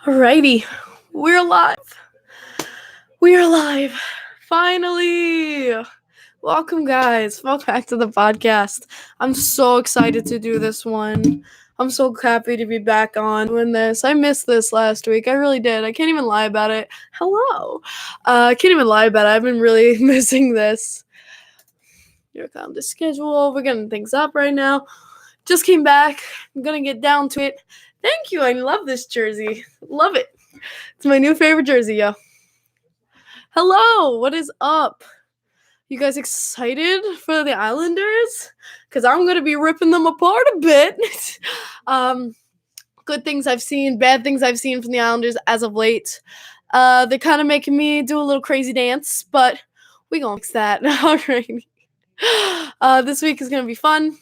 Alrighty, we're live. We are live. Finally. Welcome, guys. Welcome back to the podcast. I'm so excited to do this one. I'm so happy to be back on doing this. I missed this last week. I really did. I can't even lie about it. Hello. I can't even lie about it. I've been really missing this. Here comes the schedule. We're getting things up right now. Just came back. I'm going to get down to it. Thank you. I love this jersey. Love it. It's my new favorite jersey, yo. Hello, what is up? You guys excited for the Islanders? Because I'm going to be ripping them apart a bit. Good things I've seen, bad things I've seen from the Islanders as of late. They're kind of making me do a little crazy dance, but we gonna fix that. Alrighty. This week is going to be fun.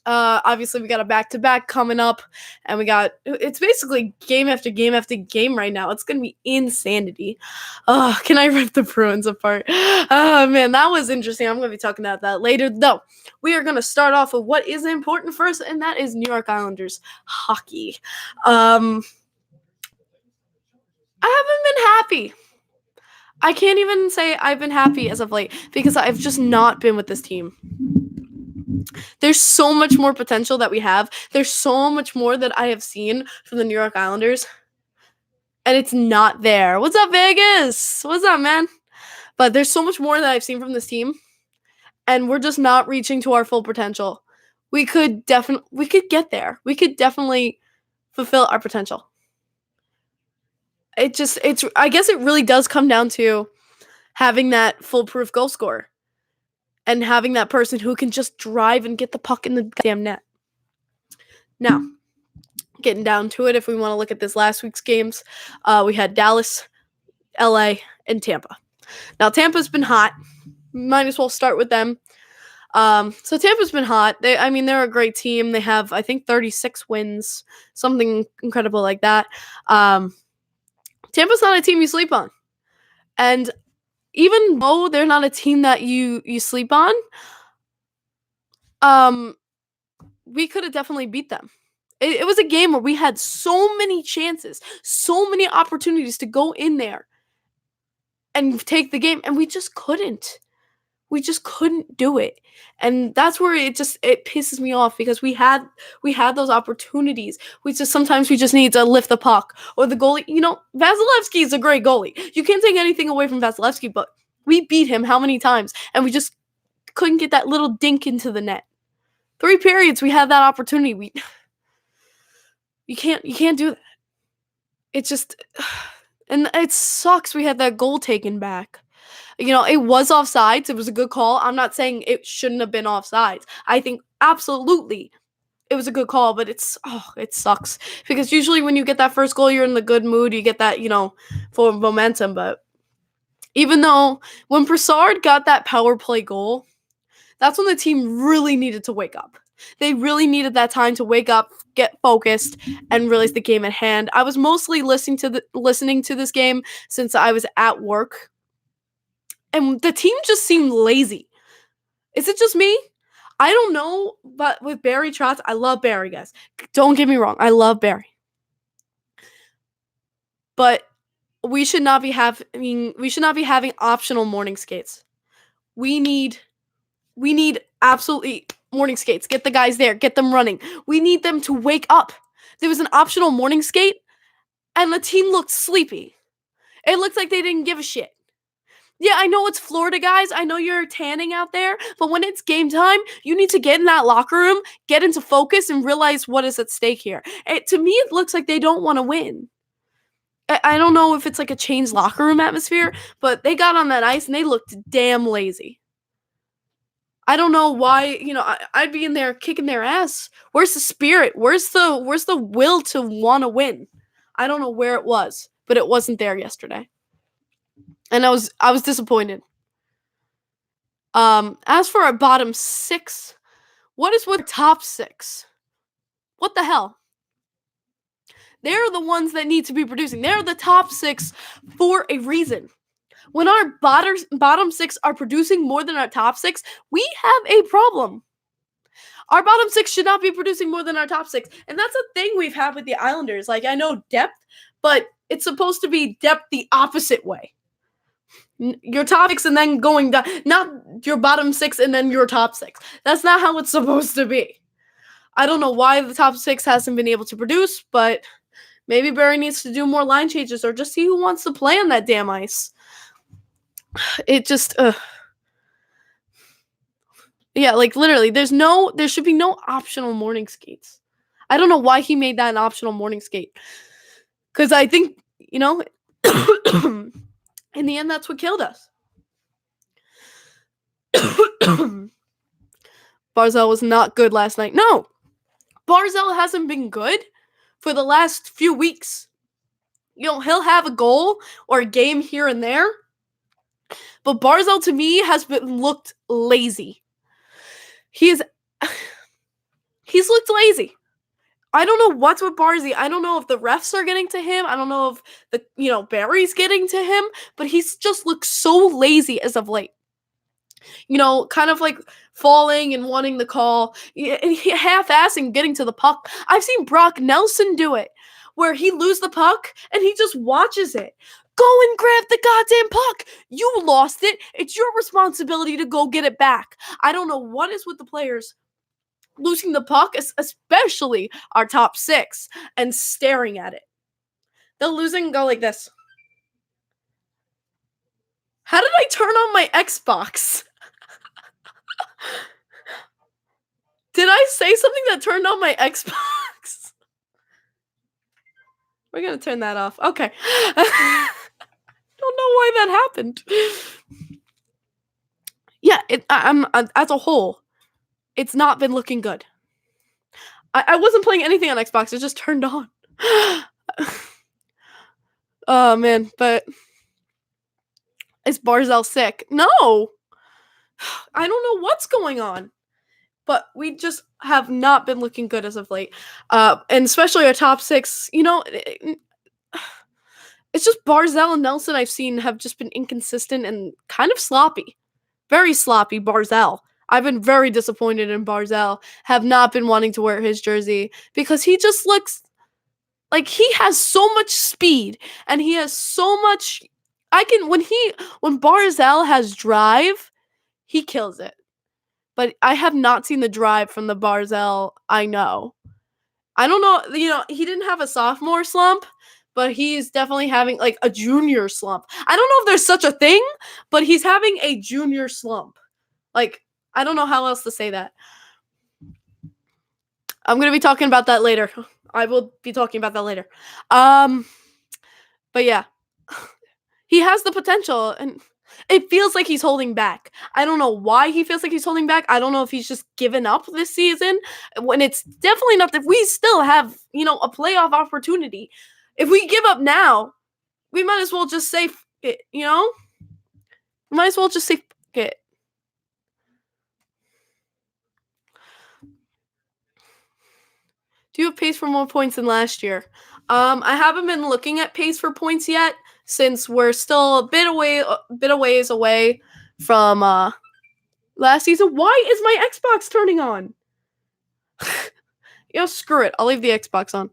Obviously, we got a back-to-back coming up, and it's basically game after game after game right now. It's going to be insanity. Can I rip the Bruins apart? Oh, man, that was interesting. I'm going to be talking about that later, though. We are going to start off with what is important first, and that is New York Islanders hockey. I haven't been happy. I can't even say I've been happy as of late because I've just not been with this team. There's so much more potential that we have. There's so much more that I have seen from the New York Islanders. And it's not there. What's up, Vegas? What's up, man? But there's so much more that I've seen from this team. And we're just not reaching to our full potential. We could get there. We could definitely fulfill our potential. I guess it really does come down to having that foolproof goal scorer. And having that person who can just drive and get the puck in the damn net. Now, getting down to it, if we want to look at this last week's games, we had Dallas, LA, and Tampa. Now, Tampa's been hot. Might as well start with them. So Tampa's been hot. They're a great team. They have, I think, 36 wins, something incredible like that. Tampa's not a team you sleep on. And even though they're not a team that you sleep on, we could have definitely beat them. It was a game where we had so many chances, so many opportunities to go in there and take the game, and we just couldn't. We just couldn't do it. And that's where it pisses me off because we had those opportunities. Sometimes we just need to lift the puck. Or the goalie, Vasilevsky is a great goalie. You can't take anything away from Vasilevsky, but we beat him how many times? And we just couldn't get that little dink into the net. 3 periods we had that opportunity. You can't do that. It's just, and it sucks we had that goal taken back. It was offsides. It was a good call. I'm not saying it shouldn't have been offsides. I think absolutely it was a good call, but it sucks. Because usually when you get that first goal, you're in the good mood. You get that, full momentum. But even though when Brassard got that power play goal, that's when the team really needed to wake up. They really needed that time to wake up, get focused, and realize the game at hand. I was mostly listening to this game since I was at work. And the team just seemed lazy. Is it just me? I don't know, but with Barry Trotz, I love Barry, guys. Don't get me wrong, I love Barry. But we should not be having optional morning skates. We need absolutely morning skates. Get the guys there, get them running. We need them to wake up. There was an optional morning skate, and the team looked sleepy. It looked like they didn't give a shit. Yeah, I know it's Florida, guys. I know you're tanning out there, but when it's game time, you need to get in that locker room, get into focus, and realize what is at stake here. To me, it looks like they don't want to win. I don't know if it's like a changed locker room atmosphere, but they got on that ice and they looked damn lazy. I don't know why, I'd be in there kicking their ass. Where's the spirit? Where's the will to want to win? I don't know where it was, but it wasn't there yesterday. And I was disappointed. As for our bottom 6, what is with top 6? What the hell? They're the ones that need to be producing. They're the top 6 for a reason. When our bottom 6 are producing more than our top 6, we have a problem. Our bottom six should not be producing more than our top six. And that's a thing we've had with the Islanders. Like, I know depth, but it's supposed to be depth the opposite way. Your top six and then going down, not your bottom six and then your top six. That's not how it's supposed to be. I don't know why the top six hasn't been able to produce, but maybe Barry needs to do more line changes or just see who wants to play on that damn ice. It just, yeah, like literally, there should be no optional morning skates. I don't know why he made that an optional morning skate. Because I think, in the end, that's what killed us. Barzal was not good last night. No, Barzal hasn't been good for the last few weeks. He'll have a goal or a game here and there. But Barzal, to me, has looked lazy. He's looked lazy. I don't know what's with Barzy. I don't know if the refs are getting to him. I don't know if Barry's getting to him. But he's just looked so lazy as of late. Kind of like falling and wanting the call. And half-assing getting to the puck. I've seen Brock Nelson do it. Where he loses the puck and he just watches it. Go and grab the goddamn puck. You lost it. It's your responsibility to go get it back. I don't know what is with the players losing the puck, especially our top six, and staring at it. They'll lose and go like this. How did I turn on my Xbox? Did I say something that turned on my Xbox? We're going to turn that off. Okay. I don't know why that happened. Yeah, I'm as a whole, it's not been looking good. I wasn't playing anything on Xbox. It just turned on. Oh, man. But is Barzal sick? No. I don't know what's going on. But we just have not been looking good as of late. And especially our top six, it's just Barzal and Nelson I've seen have just been inconsistent and kind of sloppy. Very sloppy, Barzal. I've been very disappointed in Barzal. Have not been wanting to wear his jersey because he just looks like he has so much speed and he has so much. When Barzal has drive, he kills it. But I have not seen the drive from the Barzal I know. I don't know, he didn't have a sophomore slump, but he's definitely having like a junior slump. I don't know if there's such a thing, but he's having a junior slump. Like, I don't know how else to say that. I'm going to be talking about that later. I will be talking about that later. But yeah. He has the potential and it feels like he's holding back. I don't know why he feels like he's holding back. I don't know if he's just given up this season when it's definitely not that we still have, a playoff opportunity. If we give up now, we might as well just say it, We might as well just say it. Do you have pace for more points than last year? I haven't been looking at pace for points yet since we're still a bit of ways away from last season. Why is my Xbox turning on? Screw it. I'll leave the Xbox on.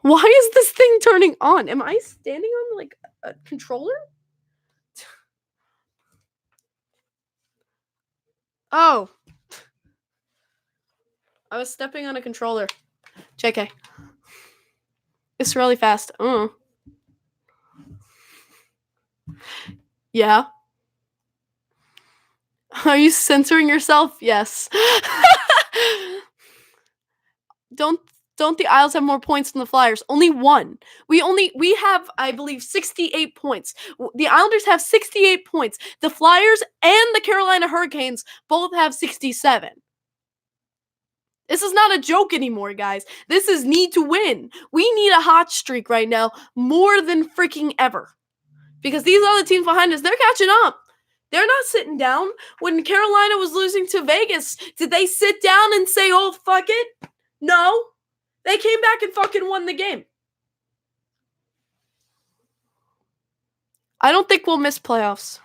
Why is this thing turning on? Am I standing on like a controller? Oh. I was stepping on a controller. JK. It's really fast. Yeah. Are you censoring yourself? Yes. Don't the Isles have more points than the Flyers? Only one. We have, I believe, 68 points. The Islanders have 68 points. The Flyers and the Carolina Hurricanes both have 67. This is not a joke anymore, guys. This is need to win. We need a hot streak right now more than freaking ever. Because these other teams behind us, they're catching up. They're not sitting down. When Carolina was losing to Vegas, did they sit down and say, oh, fuck it? No. They came back and fucking won the game. I don't think we'll miss playoffs.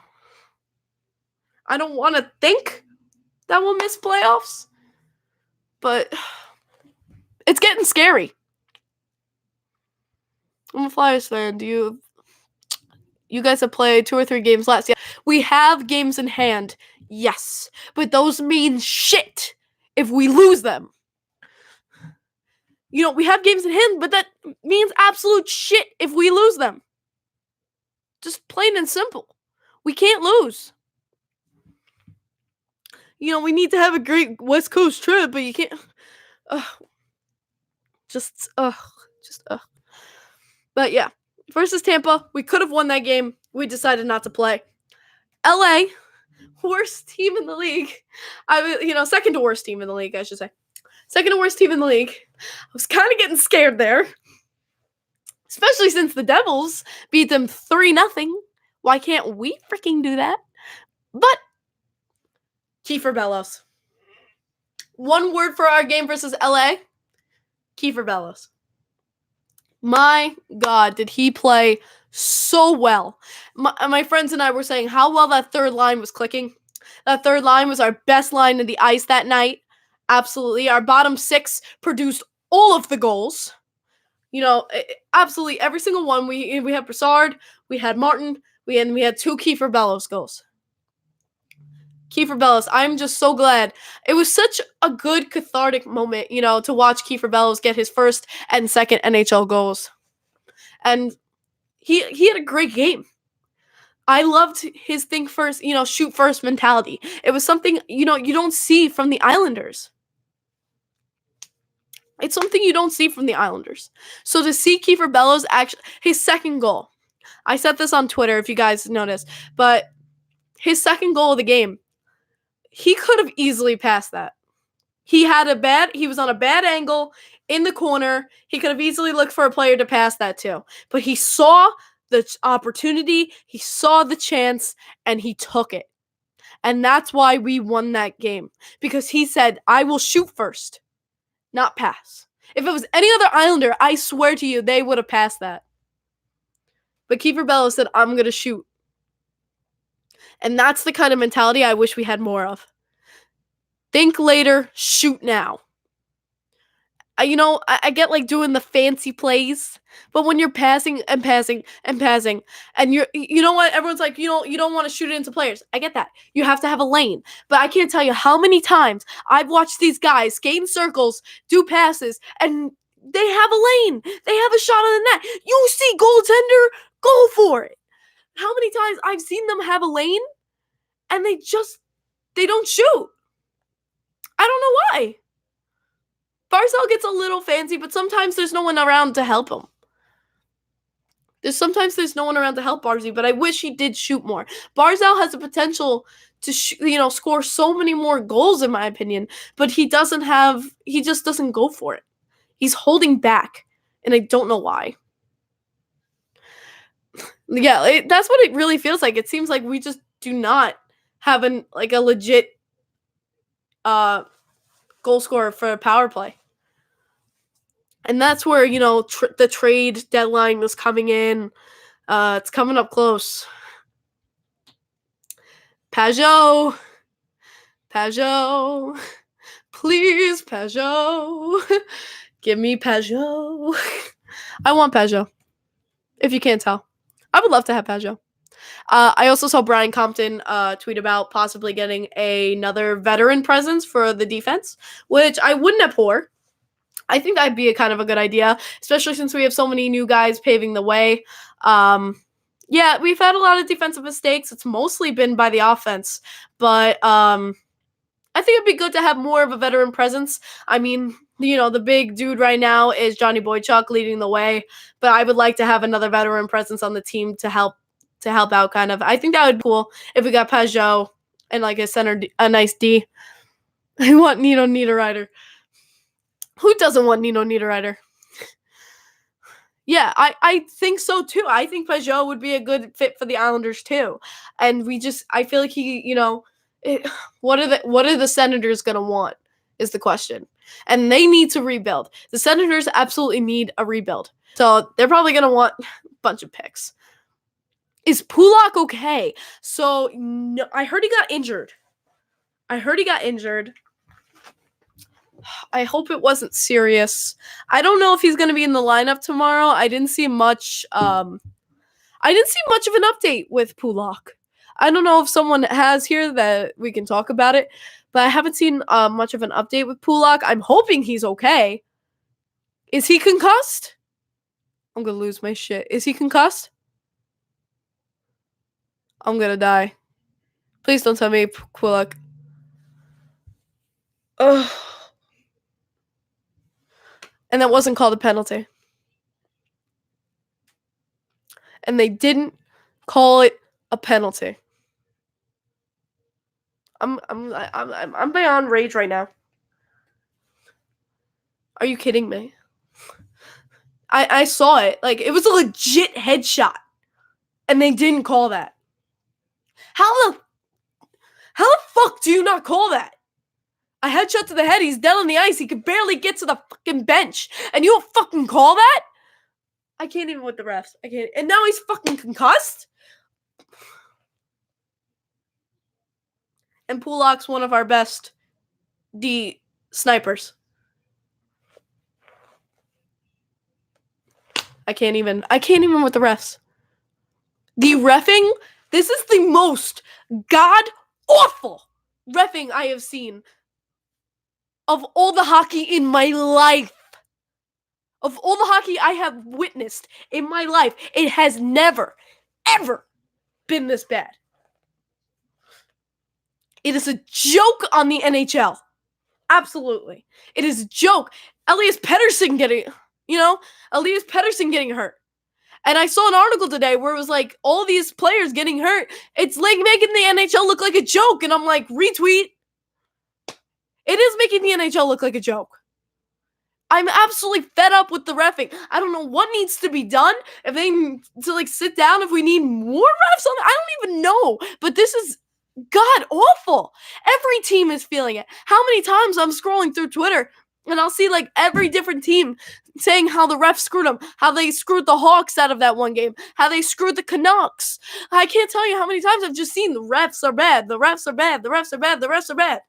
I don't want to think that we'll miss playoffs. But it's getting scary. I'm a Flyers fan. You guys have played 2 or 3 games last. Yeah, we have games in hand. Yes, but those mean shit if we lose them. We have games in hand, but that means absolute shit if we lose them. Just plain and simple. We can't lose. We need to have a great West Coast trip, but you can't. Just. But yeah, versus Tampa, we could have won that game. We decided not to play. LA, worst team in the league. Second to worst team in the league, I should say. Second to worst team in the league. I was kind of getting scared there. Especially since the Devils beat them 3-0. Why can't we freaking do that? But Kiefer Bellows. One word for our game versus LA. Kiefer Bellows. My God, did he play so well. My friends and I were saying how well that third line was clicking. That third line was our best line in the ice that night. Absolutely. Our bottom 6 produced all of the goals. Absolutely every single one. We had Brassard, we had Martin, we had 2 Kiefer Bellows goals. Kiefer Bellows, I'm just so glad. It was such a good cathartic moment, to watch Kiefer Bellows get his first and second NHL goals. And he had a great game. I loved his think first, shoot first mentality. It was something, you don't see from the Islanders. It's something you don't see from the Islanders. So to see Kiefer Bellows his second goal. I said this on Twitter if you guys noticed, but his second goal of the game, he could have easily passed that. He was on a bad angle in the corner. He could have easily looked for a player to pass that to. But he saw the opportunity, he saw the chance, and he took it. And that's why we won that game. Because he said, I will shoot first, not pass. If it was any other Islander, I swear to you, they would have passed that. But Kiefer Bellows said, I'm going to shoot. And that's the kind of mentality I wish we had more of. Think later, shoot now. I get like doing the fancy plays, but when you're passing and passing and passing, and you know what? Everyone's like, you don't want to shoot it into players. I get that. You have to have a lane. But I can't tell you how many times I've watched these guys skate in circles, do passes, and they have a lane. They have a shot on the net. You see goaltender, go for it. How many times I've seen them have a lane, and they don't shoot. I don't know why. Barzal gets a little fancy, but sometimes there's no one around to help him. Sometimes there's no one around to help Barzy, but I wish he did shoot more. Barzal has the potential to score so many more goals, in my opinion, but he just doesn't go for it. He's holding back, and I don't know why. Yeah, that's what it really feels like. It seems like we just do not have a legit goal scorer for a power play. And that's where, the trade deadline was coming in. It's coming up close. Pajot. Please, Pajot. Give me Pajot. I want Pajot. If you can't tell. I would love to have Pajot. I also saw Brian Compton tweet about possibly getting another veteran presence for the defense, which I wouldn't abhor. I think that'd be a kind of a good idea, especially since we have so many new guys paving the way. Yeah, we've had a lot of defensive mistakes. It's mostly been by the offense, but I think it'd be good to have more of a veteran presence. I mean, the big dude right now is Johnny Boychuk leading the way, but I would like to have another veteran presence on the team to help out kind of. I think that would be cool if we got Pajot and like a nice D. I want Nino Niederreiter. Who doesn't want Nino Niederreiter? Yeah, I think so too. I think Pajot would be a good fit for the Islanders too. And I feel like he, what are the Senators going to want is the question. And they need to rebuild. The Senators absolutely need a rebuild. So they're probably going to want a bunch of picks. Is Pulak okay? So no, I heard he got injured. I hope it wasn't serious. I don't know if he's going to be in the lineup tomorrow. I didn't see much of an update with Pulak. I don't know if someone has here that we can talk about it, but I haven't seen much of an update with Pulak. I'm hoping he's okay. Is he concussed? I'm going to lose my shit. Is he concussed? I'm going to die. Please don't tell me Pulak. Ugh. And that wasn't called a penalty. And they didn't call it a penalty. I'm beyond rage right now. Are you kidding me? I saw it. Like, it was a legit headshot. And they didn't call that. How the fuck do you not call that? A headshot to the head, he's dead on the ice, he could barely get to the fucking bench. And you don't fucking call that? I can't even with the refs. I can't. And now he's fucking concussed? And Pulak's one of our best D snipers. I can't even with the refs. The reffing, this is the most god-awful reffing I have seen of all the hockey in my life. Of all the hockey I have witnessed in my life, it has never, ever been this bad. It is a joke on the NHL. Absolutely. It is a joke. Elias Pettersson getting hurt. And I saw an article today where it was like all these players getting hurt. It's like making the NHL look like a joke. And I'm like, retweet. It is making the NHL look like a joke. I'm absolutely fed up with the reffing. I don't know what needs to be done. If they need to sit down, if we need more refs on it, I don't even know. But this is god awful. Every team is feeling it. How many times I'm scrolling through Twitter and I'll see every different team saying how the refs screwed them, how they screwed the Hawks out of that one game, how they screwed the Canucks. I can't tell you how many times I've just seen the refs are bad, the refs are bad, the refs are bad, the refs are bad.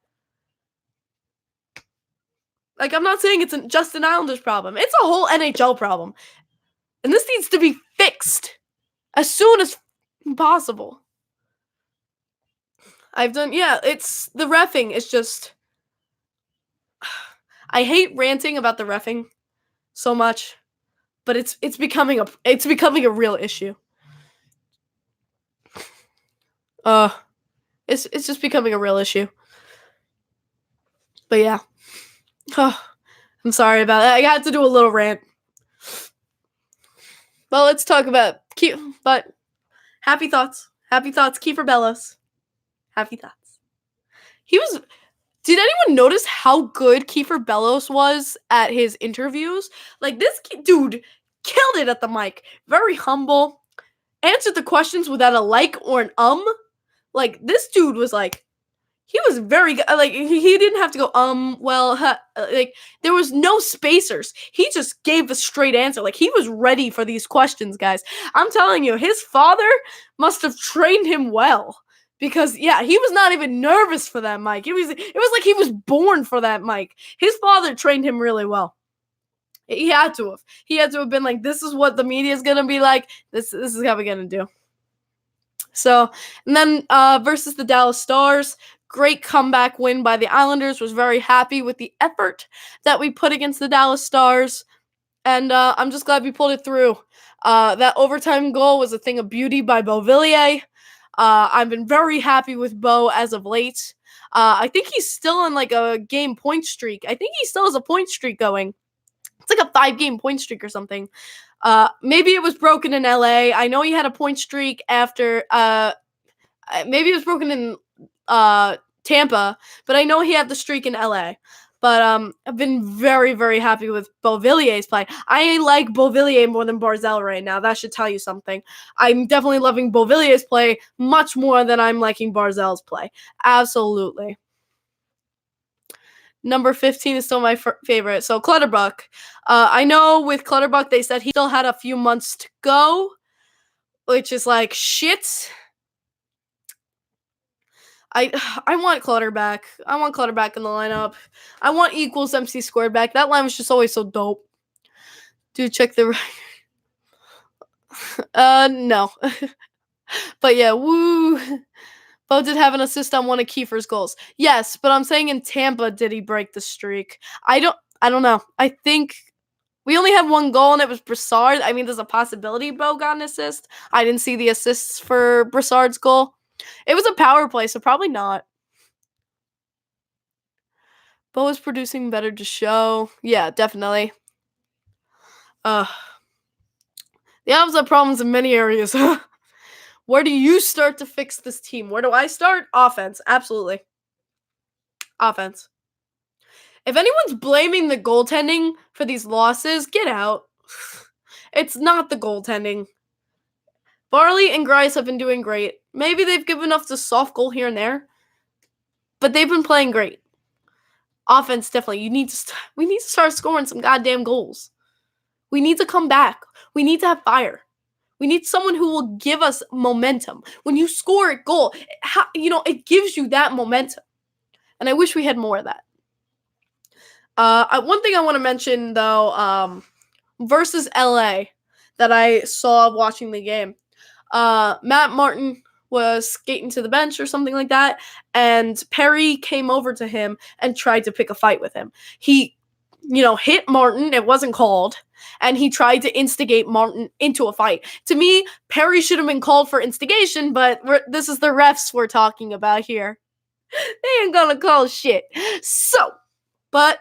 I'm not saying it's just an Islanders problem. It's a whole NHL problem. And this needs to be fixed as soon as possible. It's the reffing. It's just, I hate ranting about the reffing so much, but it's becoming a real issue. It's just becoming a real issue. But yeah. I'm sorry about that. I had to do a little rant. Well, let's talk about happy thoughts. Happy thoughts, Kiefer Bellows. Happy thoughts. Did anyone notice how good Kiefer Bellows was at his interviews? This dude killed it at the mic. Very humble. Answered the questions without a like or an this dude was he was very good. He didn't have to go, there was no spacers. He just gave a straight answer. He was ready for these questions, guys. I'm telling you, his father must have trained him well. Because, he was not even nervous for that mic. It was like he was born for that mic. His father trained him really well. He had to have. He had to have been this is what the media is going to be like. This is how we're going to do. So, and then versus the Dallas Stars, great comeback win by the Islanders. Was very happy with the effort that we put against the Dallas Stars. And I'm just glad we pulled it through. That overtime goal was a thing of beauty by Beauvillier. I've been very happy with Bo as of late. I think he's still on a game point streak. I think he still has a point streak going. It's a 5-game point streak or something. Maybe it was broken in LA. I know he had a point streak after maybe it was broken in Tampa, but I know he had the streak in LA. But I've been very, very happy with Beauvillier's play. I like Beauvillier more than Barzal right now. That should tell you something. I'm definitely loving Beauvillier's play much more than I'm liking Barzal's play. Absolutely. Number 15 is still my favorite. So Clutterbuck. I know with Clutterbuck, they said he still had a few months to go, which is shit. I I want Clutter back. I want Clutter back in the lineup. I want equals MC squared back. That line was just always so dope. Dude, check the no. But yeah, woo. Bo did have an assist on one of Kiefer's goals. Yes, but I'm saying in Tampa did he break the streak? I don't know. I think we only had one goal and it was Brassard. I mean, there's a possibility Bo got an assist. I didn't see the assists for Brassard's goal. It was a power play, so probably not. Bo is producing better to show. Yeah, definitely. The Avs have problems in many areas. Where do you start to fix this team? Where do I start? Offense. Absolutely. Offense. If anyone's blaming the goaltending for these losses, get out. It's not the goaltending. Barley and Grice have been doing great. Maybe they've given us a soft goal here and there, but they've been playing great. Offense, definitely. We need to start scoring some goddamn goals. We need to come back. We need to have fire. We need someone who will give us momentum. When you score a goal, it gives you that momentum. And I wish we had more of that. One thing I want to mention, though, versus LA that I saw watching the game. Matt Martin was skating to the bench or something like that, and Perry came over to him and tried to pick a fight with him. He, hit Martin. It wasn't called. And he tried to instigate Martin into a fight. To me, Perry should have been called for instigation, but this is the refs we're talking about here. They ain't gonna call shit. But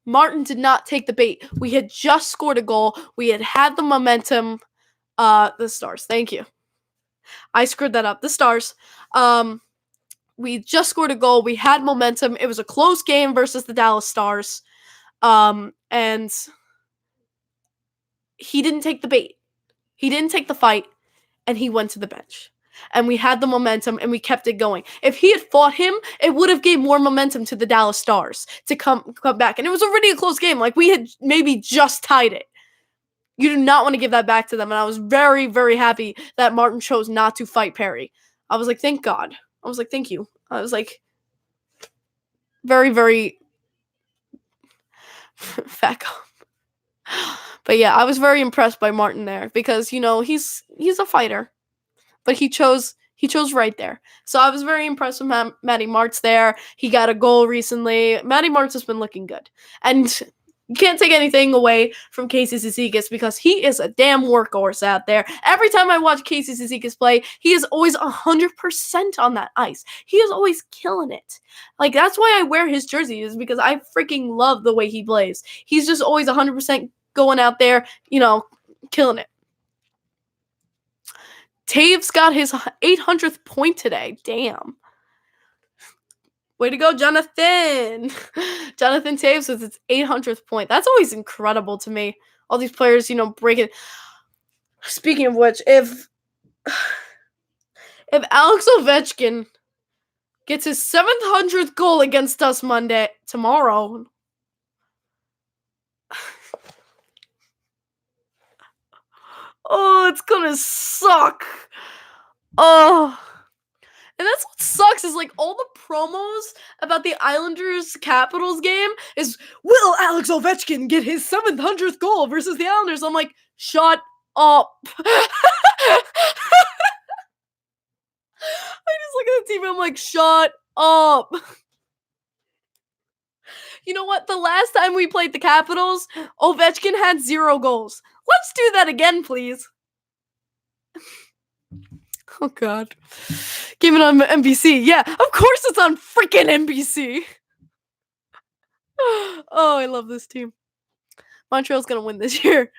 Martin did not take the bait. We had just scored a goal. We had the momentum. The Stars. Thank you. I screwed that up. The Stars. We just scored a goal. We had momentum. It was a close game versus the Dallas Stars. And he didn't take the bait. He didn't take the fight, and he went to the bench. And we had the momentum, and we kept it going. If he had fought him, it would have gave more momentum to the Dallas Stars to come back. And it was already a close game. Like, we had maybe just tied it. You do not want to give that back to them. And I was very, very happy that Martin chose not to fight Perry. I was like, thank God. I was like, thank you. I was like, very, very fat up. But yeah, I was very impressed by Martin there because, he's a fighter. But he chose right there. So I was very impressed with Matty Martz there. He got a goal recently. Matty Martz has been looking good. And you can't take anything away from Casey Cizikas because he is a damn workhorse out there. Every time I watch Casey Cizikas play, he is always 100% on that ice. He is always killing it. Like, that's why I wear his jersey, is because I freaking love the way he plays. He's just always 100% going out there, killing it. Taves got his 800th point today. Damn. Way to go, Jonathan. Jonathan Taves with his 800th point. That's always incredible to me. All these players, breaking. Speaking of which, if Alex Ovechkin gets his 700th goal against us tomorrow. Oh, it's gonna suck. Oh. And that's what sucks is, like, all the promos about the Islanders-Capitals game is, will Alex Ovechkin get his 700th goal versus the Islanders? I'm like, shut up. I just look at the TV, I'm like, shut up. You know what? The last time we played the Capitals, Ovechkin had 0 goals. Let's do that again, please. Oh, God. Game it on NBC. Yeah, of course it's on freaking NBC. Oh, I love this team. Montreal's going to win this year.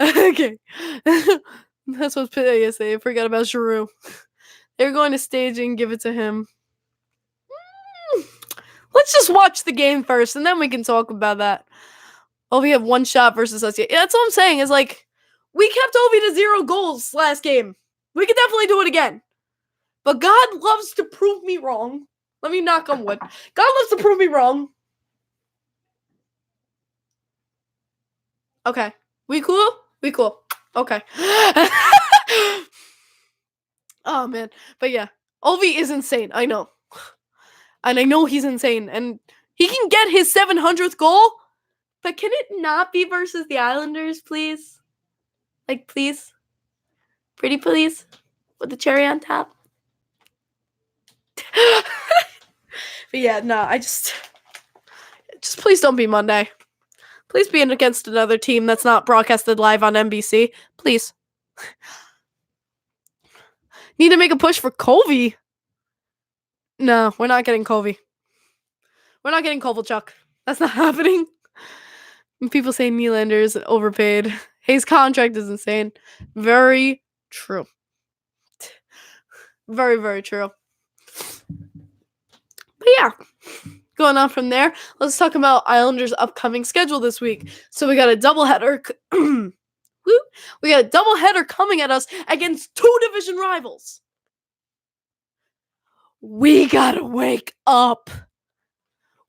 Okay. That's what's pissed yesterday. I forgot about Giroux. They're going to stage and give it to him. Let's just watch the game first, and then we can talk about that. Oh, we have one shot versus us. Yeah, that's what I'm saying. Is like, we kept Ovi to 0 goals last game. We could definitely do it again. But God loves to prove me wrong. Let me knock on wood. God loves to prove me wrong. Okay. We cool? We cool. Okay. Oh, man. But yeah. Ovi is insane. I know. And I know he's insane. And he can get his 700th goal. But can it not be versus the Islanders, please? Like, please? Pretty please? With the cherry on top? But yeah, no, I just please don't be Monday. Please be against another team that's not broadcasted live on NBC. Please. Need to make a push for Colby. No, we're not getting Colby. We're not getting Kovalchuk. That's not happening. And people say Nylander is overpaid. His contract is insane. Very true. Very, very true. But yeah, going on from there, let's talk about Islanders' upcoming schedule this week. So we got a doubleheader. We got a doubleheader coming at us against two division rivals. We gotta wake up.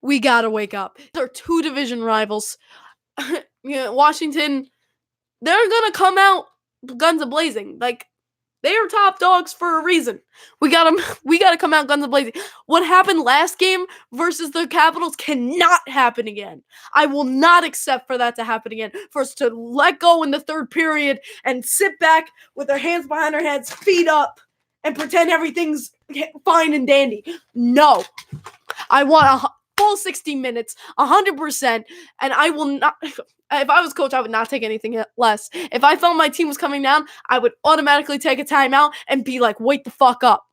We gotta wake up. They're two division rivals. Washington, they're gonna come out guns a-blazing. Like, they are top dogs for a reason. We gotta come out guns a-blazing. What happened last game versus the Capitals cannot happen again. I will not accept for that to happen again. For us to let go in the third period and sit back with our hands behind our heads, feet up, and pretend everything's fine and dandy. No. I want a full 60 minutes, 100%, and I will not... If I was coach, I would not take anything less. If I felt my team was coming down, I would automatically take a timeout and be like, wait the fuck up.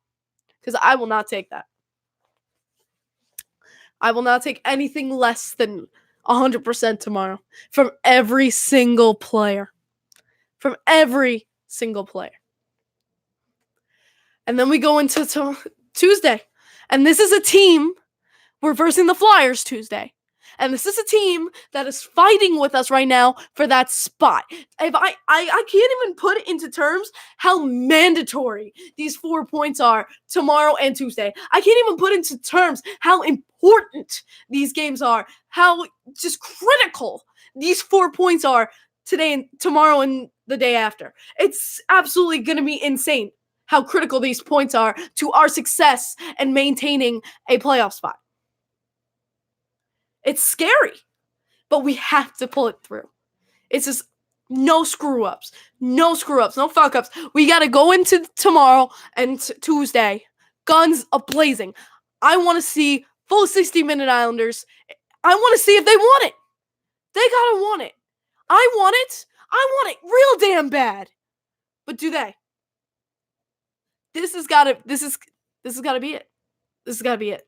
Because I will not take that. I will not take anything less than 100% tomorrow from every single player. From every single player. And then we go into Tuesday. And this is a team, we're versing the Flyers Tuesday. And this is a team that is fighting with us right now for that spot. If I can't even put it into terms how mandatory these 4 points are tomorrow and Tuesday. I can't even put into terms how important these games are, how just critical these 4 points are today and tomorrow and the day after. It's absolutely going to be insane how critical these points are to our success and maintaining a playoff spot. It's scary, but we have to pull it through. It's just no screw-ups, no fuck-ups. We got to go into tomorrow and Tuesday, guns a-blazing. I want to see full 60-minute Islanders. I want to see if they want it. They got to want it. I want it. I want it real damn bad. But do they? This has got to be it. This has got to be it.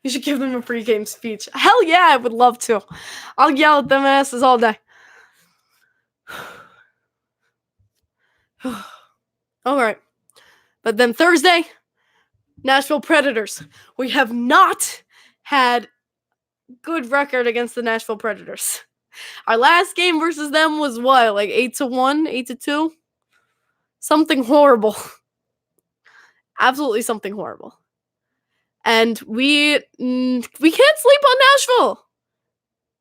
You should give them a pregame speech. Hell yeah, I would love to. I'll yell at them asses all day. All right. But then Thursday, Nashville Predators. We have not had good record against the Nashville Predators. Our last game versus them was what? Like 8-1, 8-2? Something horrible. Absolutely something horrible. And we can't sleep on Nashville.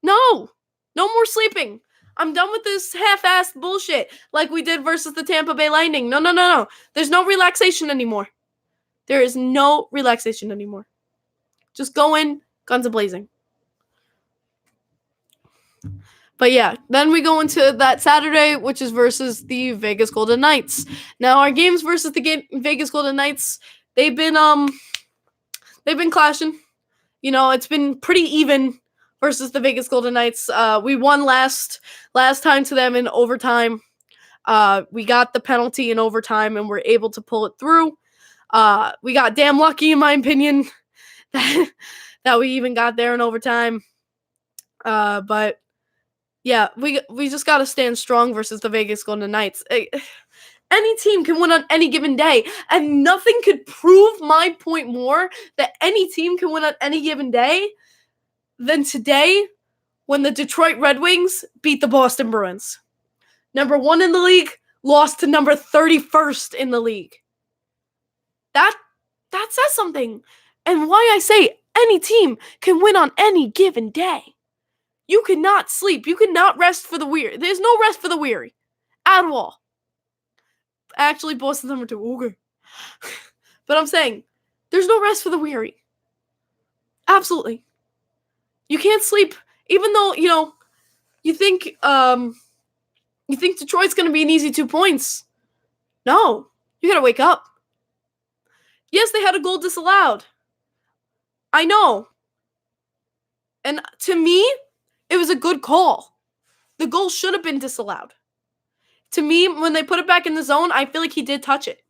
No more sleeping. I'm done with this half-assed bullshit like we did versus the Tampa Bay Lightning. No. There's no relaxation anymore. There is no relaxation anymore. Just go in, guns a-blazing. But yeah, then we go into that Saturday, which is versus the Vegas Golden Knights. Now, our games versus the Vegas Golden Knights, they've been clashing. You know, it's been pretty even versus the Vegas Golden Knights. We won last time to them in overtime. We got the penalty in overtime and we're able to pull it through. We got damn lucky, in my opinion, that we even got there in overtime. But yeah, we just got to stand strong versus the Vegas Golden Knights. Any team can win on any given day, and nothing could prove my point more that any team can win on any given day than today when the Detroit Red Wings beat the Boston Bruins. Number 1 in the league, lost to number 31st in the league. That says something. And why I say any team can win on any given day. You cannot sleep. You cannot rest for the weary. There's no rest for the weary at all. Actually, Boston's number 2. Okay. But I'm saying, There's no rest for the weary. Absolutely. You can't sleep, even though, you think Detroit's going to be an easy 2 points. No. You got to wake up. Yes, they had a goal disallowed. I know. And to me, it was a good call. The goal should have been disallowed. To me, when they put it back in the zone, I feel like he did touch it.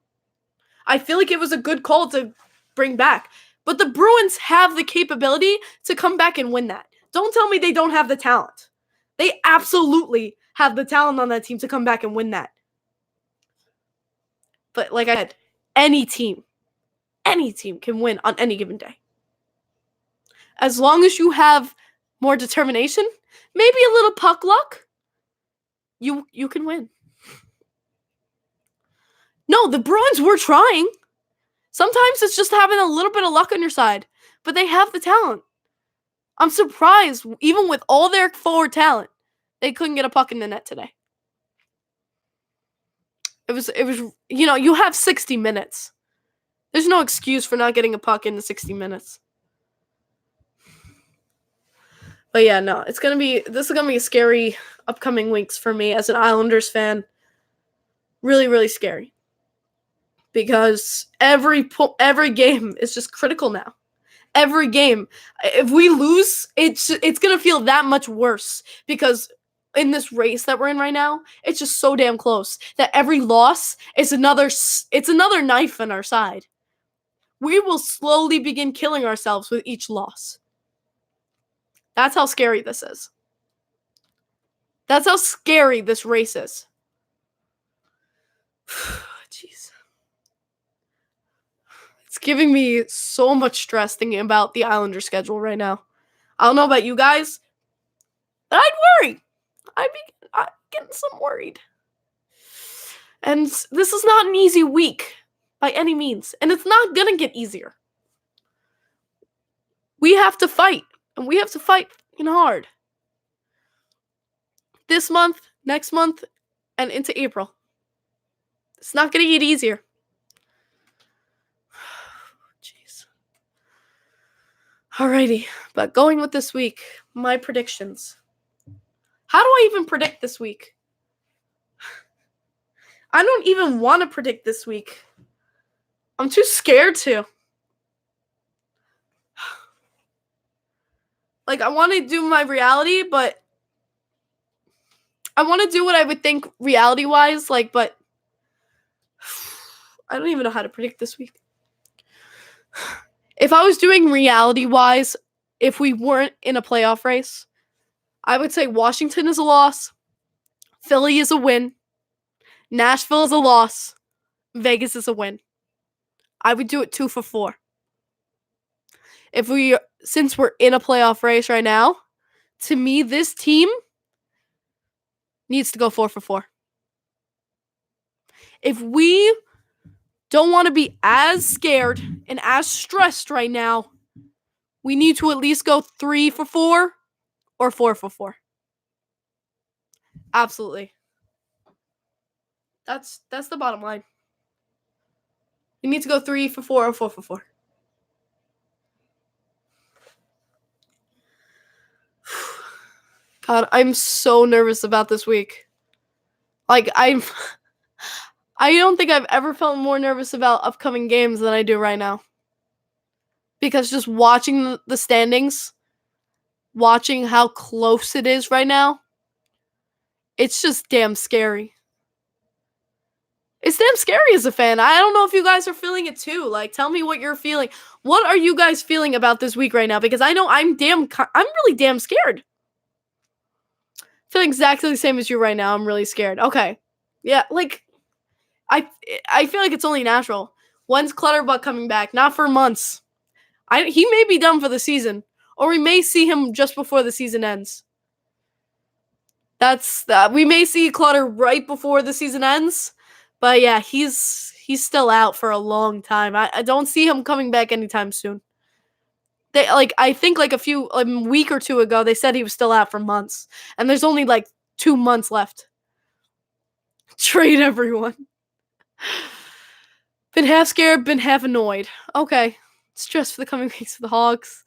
I feel like it was a good call to bring back. But the Bruins have the capability to come back and win that. Don't tell me they don't have the talent. They absolutely have the talent on that team to come back and win that. But like I said, any team can win on any given day. As long as you have more determination, maybe a little puck luck, you can win. No, the Bruins were trying. Sometimes it's just having a little bit of luck on your side, but they have the talent. I'm surprised, even with all their forward talent, they couldn't get a puck in the net today. It was you have 60 minutes. There's no excuse for not getting a puck in the 60 minutes. But yeah, no, this is going to be a scary upcoming weeks for me as an Islanders fan. Really, really scary. Because every game is just critical now. Every game. If we lose, it's going to feel that much worse because in this race that we're in right now, it's just so damn close that every loss is another knife in our side. We will slowly begin killing ourselves with each loss. That's how scary this is. That's how scary this race is. Jeez. It's giving me so much stress thinking about the Islanders schedule right now. I don't know about you guys, but I'd worry. I'm getting some worried. And this is not an easy week by any means. And it's not going to get easier. We have to fight. And we have to fight hard. This month, next month, and into April. It's not going to get easier. Jeez. Alrighty. But going with this week, my predictions. How do I even predict this week? I don't even want to predict this week. I'm too scared to. Like, I want to do my reality, but I want to do what I would think reality-wise, but I don't even know how to predict this week. If I was doing reality-wise, if we weren't in a playoff race, I would say Washington is a loss, Philly is a win, Nashville is a loss, Vegas is a win. I would do it 2 for 4. Since we're in a playoff race right now, to me, this team needs to go 4 for 4. If we don't want to be as scared and as stressed right now, we need to at least go 3 for 4 or 4 for 4. Absolutely. That's the bottom line. We need to go 3 for 4 or 4 for 4. God, I'm so nervous about this week. I don't think I've ever felt more nervous about upcoming games than I do right now. Because just watching the standings, watching how close it is right now, it's just damn scary. It's damn scary as a fan. I don't know if you guys are feeling it too. Tell me what you're feeling. What are you guys feeling about this week right now? Because I know I'm really damn scared. Feeling exactly the same as you right now. I'm really scared. Okay. Yeah, I feel like it's only natural. When's Clutterbuck coming back? Not for months. He may be done for the season. Or we may see him just before the season ends. We may see Clutter right before the season ends. But yeah, he's still out for a long time. I don't see him coming back anytime soon. I think a week or two ago, they said he was still out for months. And there's only 2 months left. Trade everyone. Been half scared, been half annoyed. Okay. Stress for the coming weeks for the Hawks.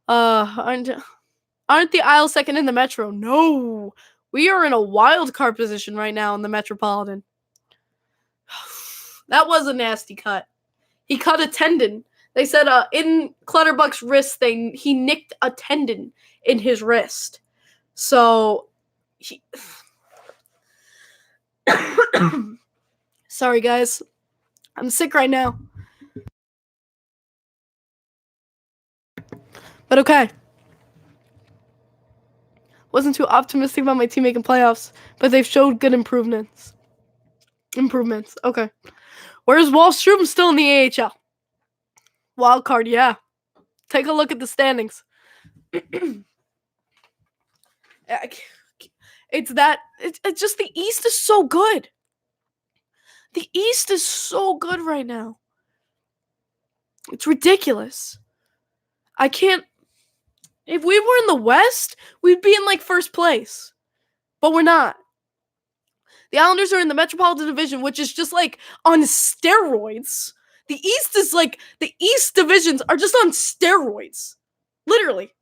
Aren't the Isles second in the Metro? No. We are in a wild card position right now in the Metropolitan. That was a nasty cut. He cut a tendon. They said in Clutterbuck's wrist, he nicked a tendon in his wrist. So, sorry guys, I'm sick right now. But okay. Wasn't too optimistic about my team making playoffs, but they've showed good improvements. Okay. Where's Wallstrom? Still in the AHL. Wild card, yeah. Take a look at the standings. It's just the East is so good. The East is so good right now. It's ridiculous. I can't. If we were in the West, we'd be in like first place. But we're not. The Islanders are in the Metropolitan Division, which is just like on steroids. The East is like, the East divisions are just on steroids. Literally.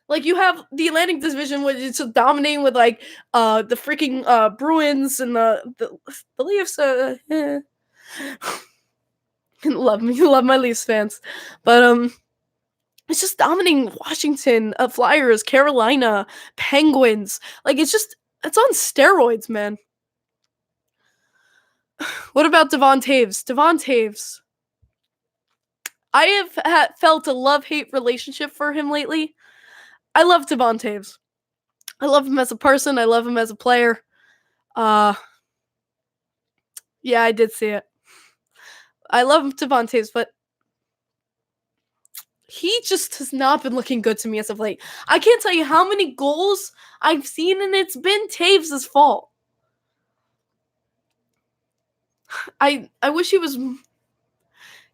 Like, you have the Atlantic Division, which is dominating with, like, the freaking Bruins and the Leafs. Love my Leafs fans. But, it's just dominating Washington, Flyers, Carolina, Penguins. Like, it's on steroids, man. What about Devon Taves? Devon Taves. I have felt a love-hate relationship for him lately. I love Devon Taves. I love him as a person. I love him as a player. Yeah, I did see it. I love Devon Taves, but he just has not been looking good to me as of late. I can't tell you how many goals I've seen, and it's been Taves' fault. I wish he was.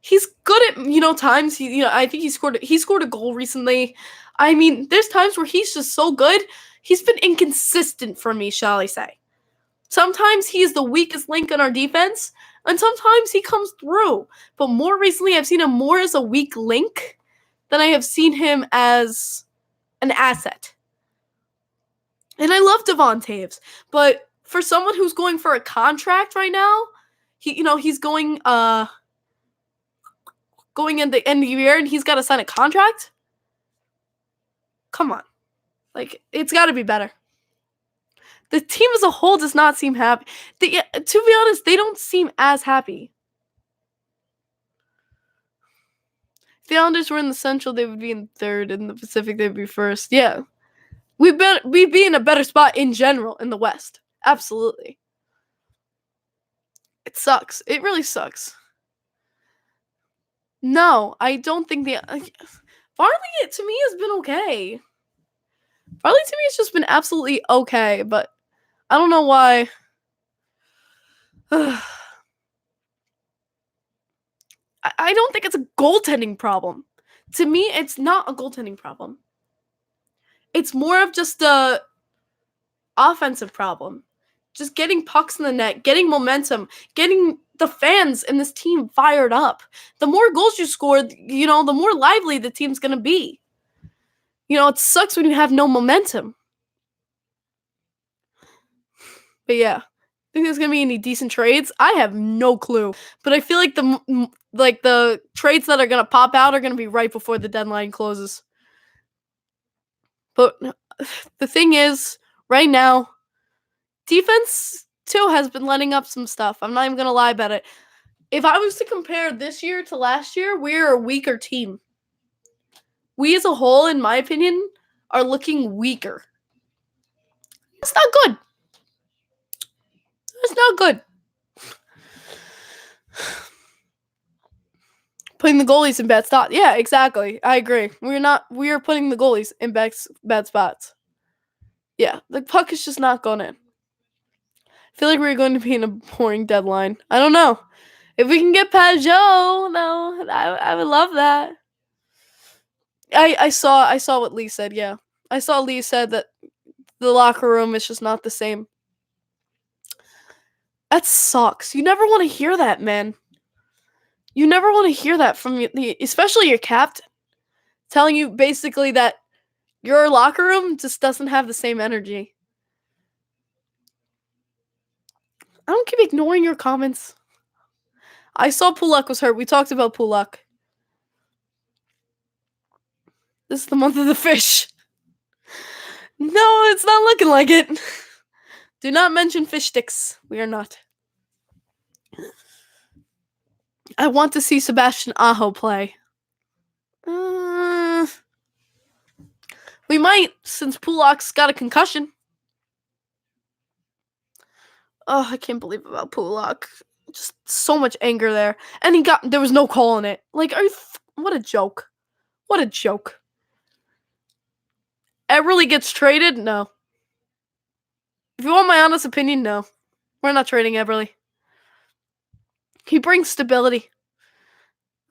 He's good at times. I think he scored a goal recently. I mean, there's times where he's just so good. He's been inconsistent for me, shall I say. Sometimes he is the weakest link in our defense, and sometimes he comes through. But more recently, I've seen him more as a weak link than I have seen him as an asset. And I love Devon Taves, but for someone who's going for a contract right now, he's going in the end of the year and he's got to sign a contract? Come on. Like, it's got to be better. The team as a whole does not seem happy. To be honest, they don't seem as happy. If the Islanders were in the Central, they would be in third. In the Pacific, they would be first. Yeah. We'd be in a better spot in general in the West. Absolutely. It sucks. It really sucks. No, I don't think Farley, to me, has been okay. Farley, to me, has just been absolutely okay, but I don't know why. I don't think it's a goaltending problem. To me, it's not a goaltending problem. It's more of just a offensive problem. Just getting pucks in the net, getting momentum, getting the fans in this team fired up. The more goals you score, the more lively the team's going to be. It sucks when you have no momentum. But yeah, think there's going to be any decent trades? I have no clue. But I feel like the trades that are going to pop out are going to be right before the deadline closes. But the thing is, right now, defense, too, has been letting up some stuff. I'm not even going to lie about it. If I was to compare this year to last year, we're a weaker team. We as a whole, in my opinion, are looking weaker. That's not good. That's not good. Putting the goalies in bad spots. Yeah, exactly. I agree. We are putting the goalies in bad spots. Yeah, the puck is just not going in. I feel like we're going to be in a boring deadline. I don't know. If we can get Pajot, no, I would love that. I saw what Lee said, yeah. I saw Lee said that the locker room is just not the same. That sucks. You never want to hear that, man. You never want to hear that from especially your captain, telling you basically that your locker room just doesn't have the same energy. I don't keep ignoring your comments. I saw Pulak was hurt. We talked about Pulak. This is the month of the fish. No, it's not looking like it. Do not mention fish sticks. We are not. I want to see Sebastian Aho play. We might, since Pulak's got a concussion. Oh, I can't believe about Pulak. Just so much anger there. And there was no call in it. Like, what a joke. What a joke. Everly gets traded? No. If you want my honest opinion, no. We're not trading Everly. He brings stability.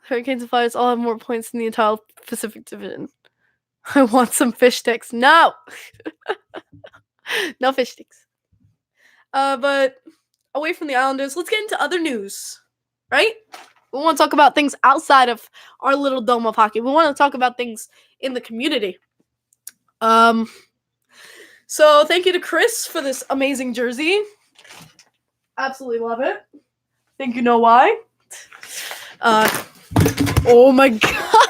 Hurricanes and Flyers all have more points in the entire Pacific Division. I want some fish sticks. No! No fish sticks. But away from the Islanders, let's get into other news. Right? We want to talk about things outside of our little dome of hockey. We want to talk about things in the community. So thank you to Chris for this amazing jersey. Absolutely love it. Think you know why? Oh my god.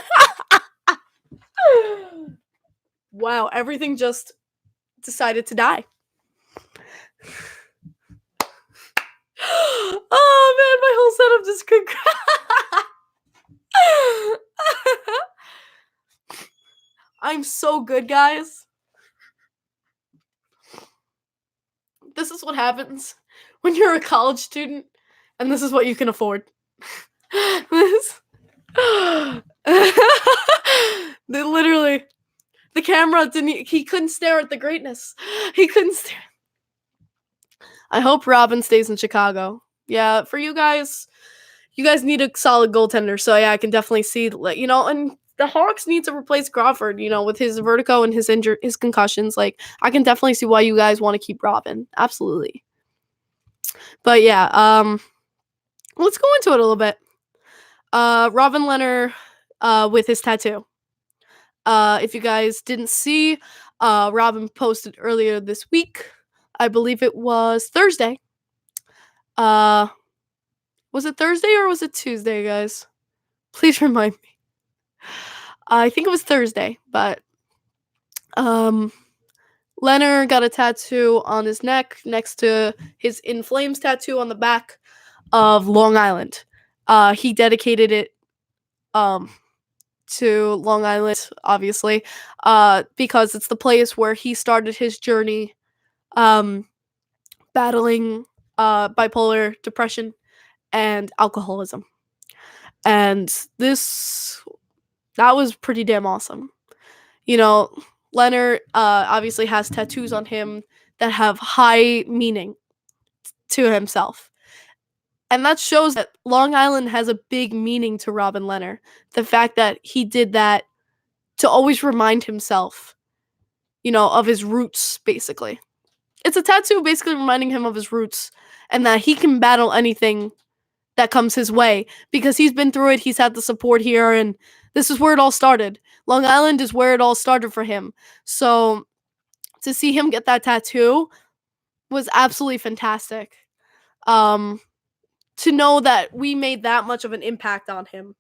Wow, everything just decided to die. Oh man, my whole setup just could. I'm so good, guys. This is what happens when you're a college student, and this is what you can afford. Literally, the camera he couldn't stare at the greatness. He couldn't stare. I hope Robin stays in Chicago. Yeah, for you guys need a solid goaltender. So yeah, I can definitely see, and the Hawks need to replace Crawford, with his vertigo and his concussions. Like, I can definitely see why you guys want to keep Robin. Absolutely. But yeah, let's go into it a little bit. Robin Lehner, with his tattoo. If you guys didn't see, Robin posted earlier this week. I believe it was Thursday. Was it Thursday or was it Tuesday, guys? Please remind me. I think it was Thursday, but Lehner got a tattoo on his neck next to his In Flames tattoo on the back of Long Island. He dedicated it to Long Island, obviously, because it's the place where he started his journey battling bipolar depression and alcoholism. And that was pretty damn awesome. Lehner obviously has tattoos on him that have high meaning to himself. And that shows that Long Island has a big meaning to Robin Lehner. The fact that he did that to always remind himself, of his roots, basically. It's a tattoo basically reminding him of his roots and that he can battle anything that comes his way because he's been through it. He's had the support here, and this is where it all started. Long Island is where it all started for him. So to see him get that tattoo was absolutely fantastic. To know that we made that much of an impact on him.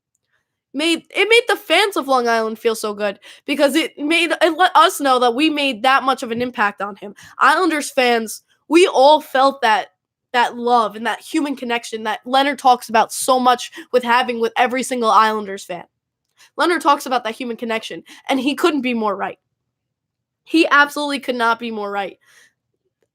It made the fans of Long Island feel so good because it let us know that we made that much of an impact on him. Islanders fans, we all felt that love and that human connection that Lehner talks about so much with every single Islanders fan. Lehner talks about that human connection, and he couldn't be more right. He absolutely could not be more right.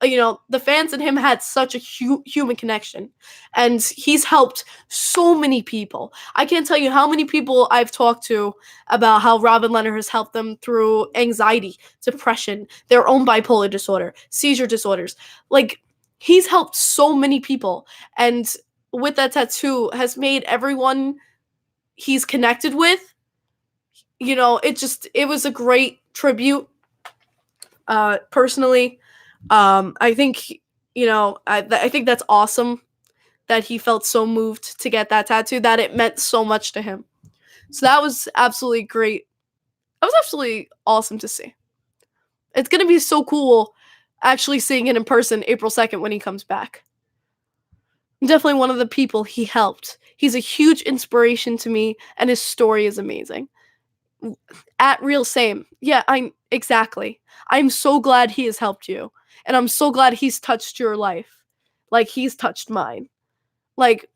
The fans and him had such a human connection, and he's helped so many people. I can't tell you how many people I've talked to about how Robin Lehner has helped them through anxiety, depression, their own bipolar disorder, seizure disorders. Like, he's helped so many people, and with that tattoo has made everyone he's connected with, it was a great tribute. Personally, I think, I think that's awesome that he felt so moved to get that tattoo, that it meant so much to him. So that was absolutely great. That was absolutely awesome to see. It's going to be so cool actually seeing it in person April 2nd when he comes back. I'm definitely one of the people he helped. He's a huge inspiration to me, and his story is amazing. At real same. Yeah, exactly. I'm so glad he has helped you. And I'm so glad he's touched your life. Like he's touched mine. Like,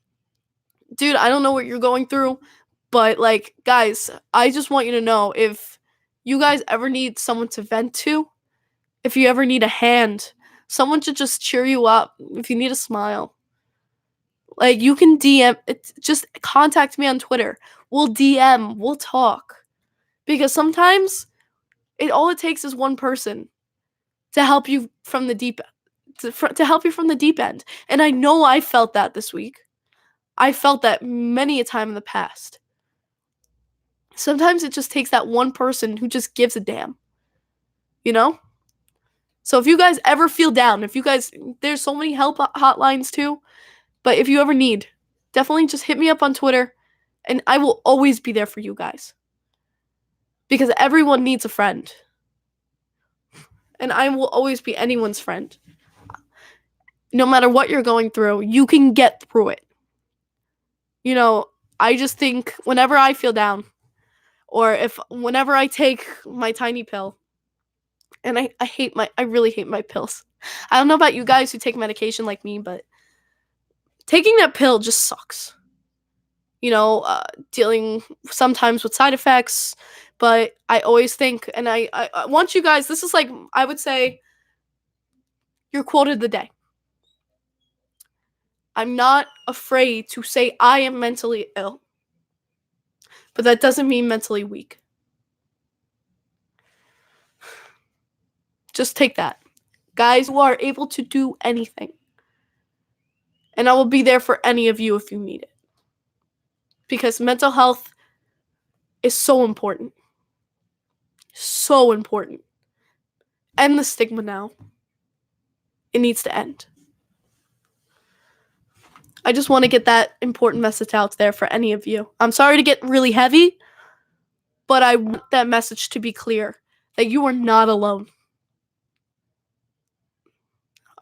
dude, I don't know what you're going through, but like, guys, I just want you to know, if you guys ever need someone to vent to, if you ever need a hand, someone to just cheer you up, if you need a smile, like, you can just contact me on Twitter. We'll DM, we'll talk. Because sometimes all it takes is one person to help you from the deep to help you from the deep end. And I know I felt that this week. I felt that many a time in the past. Sometimes it just takes that one person who just gives a damn. You know? So if you guys ever feel down, there's so many help hotlines too, but if you ever need, definitely just hit me up on Twitter, and I will always be there for you guys. Because everyone needs a friend. And I will always be anyone's friend. No matter what you're going through, you can get through it. You know, I just think whenever I feel down, or whenever I take my tiny pill, and I really hate my pills. I don't know about you guys who take medication like me, but taking that pill just sucks. You know, dealing sometimes with side effects, but I always think, and I want you guys, this is like, I would say, your quote of the day. I'm not afraid to say I am mentally ill, but that doesn't mean mentally weak. Just take that. Guys, you are able to do anything. And I will be there for any of you if you need it. Because mental health is so important. So important. End the stigma now. It needs to end. I just want to get that important message out there for any of you. I'm sorry to get really heavy, but I want that message to be clear, that you are not alone.